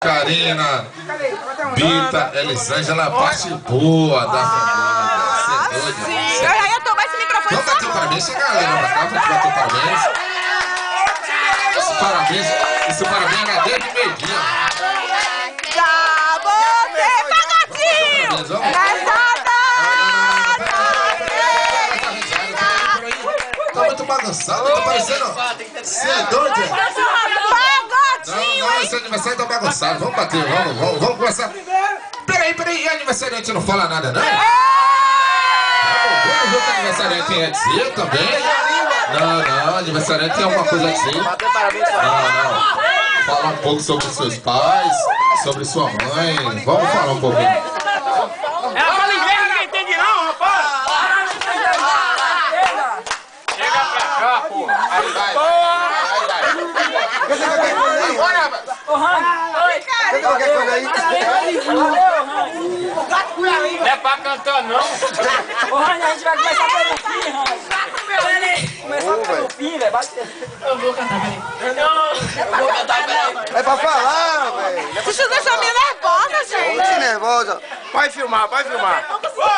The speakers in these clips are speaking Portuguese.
Karina, Bita, Elisângela, parte boa da família. Você é doido? Sim, eu já ia tomar esse microfone. Vamos bater o parabéns, chega a galera pra cá pra gente bater o parabéns. Esse parabéns é desde meio-dia. Pra você, pagodinho! Tá muito bagunçado, tá parecendo... Você é doido? Pagodinho, Não, esse aniversário tá bagunçado. Vamos bater, vamos começar. Peraí, aniversariante não fala nada, não? Vamos ver o que aniversariante tem a dizer também. Não, aniversariante tem alguma coisa a dizer. Não. Fala um pouco sobre seus pais, sobre sua mãe. Vamos falar um pouquinho. Ela fala inglês, ninguém entende não, rapaz! Chega pra cá, pô! Aí vai! Você qualquer coisa aí? Não é pra cantar, não! Ô, Rani, a gente vai começar pelo fim, Rani. Começar pelo fim, velho. Eu vou cantar, peraí. É pra falar, velho. Vocês deixam me nervosa, gente. Muito nervosa. Vai filmar, vai filmar!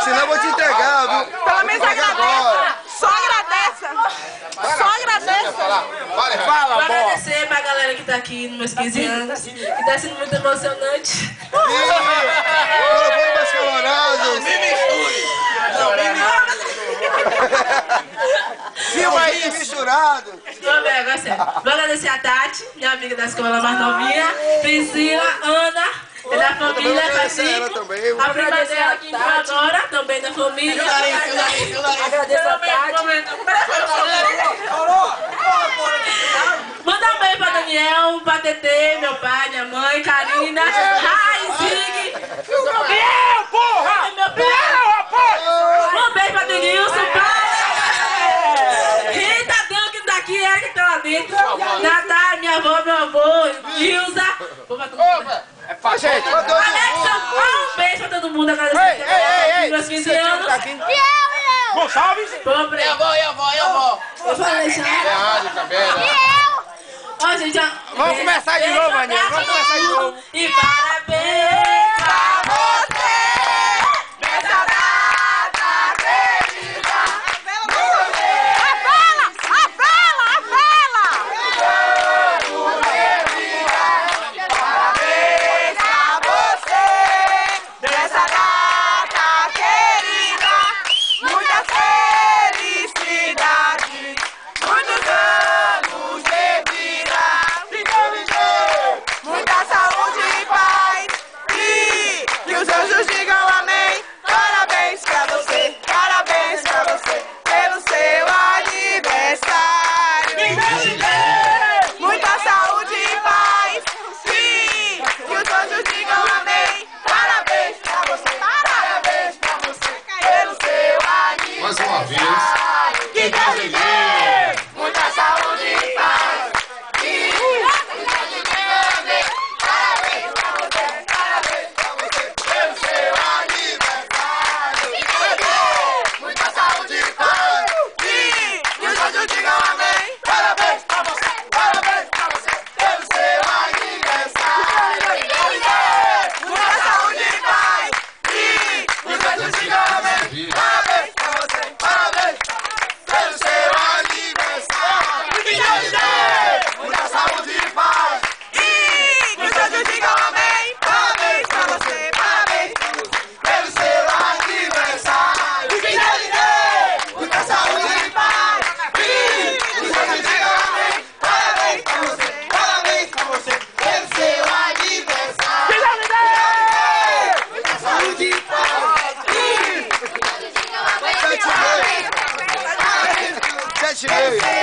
Senão eu vou te entregar, viu? Pelo menos agradeça. Só agradeça. Só agradeça. Fala, Vou bom! agradecer pra galera que tá aqui nos meus 15 anos, que tá sendo muito emocionante. Parabéns, meus colorados. Filma aí, misturado. Vamos ver, agora sério. Vou agradecer a Tati, minha amiga da escola mais novinha, Priscila, Ana, é da família, Patrico, a prima dela que entrou agora, também da família. Agradeço a Tati. Manda um beijo pra Daniel, pra Tetê, meu pai, minha mãe, Karina, Rai, Zig. Porra! Meu pai. Um beijo pra Denilson, pai. Rita, Dan, que tá aqui, ela que tá lá dentro. Natália, minha avó, meu avô, Ilza. Vou pra todo mundo. É pra gente! Alexa, um beijo pra todo mundo, agradecer Ei! meus 15 anos. Gonçalves! Vamos pra Eu vou! Eu falei já. Ó, gente, ó. Vamos começar de novo, Aninha. Vamos começar de novo. E parabéns pra você nessa data querida. A vela! Parabéns pra você nessa data querida. Muita felicidade, muitos anos de vida. Muita saúde e paz. E que os anjos digam amém. Parabéns pra você pelo seu aniversário. Muita saúde e paz. E que os anjos digam amém. Parabéns pra você pelo seu aniversário. Mais uma vez. Que Deus lhe dê muita saúde e paz. E parabéns pra você pelo seu aniversário. Muita saúde e paz. E os anjos digam amém. Parabéns pra você pelo seu aniversário. Muita saúde e paz. E os anjos digam amém. Parabéns pra você pelo seu aniversário. Que Deus lhe dê muita saúde e paz. E que os anjos digam amém. Parabéns pra você pelo seu aniversário. Que Deus lhe dê muita saúde e paz. E que os anjos digam amém. Parabéns pra você pelo seu aniversário. Que Deus lhe dê muita saúde e paz. E que os anjos digam amém. 7,5.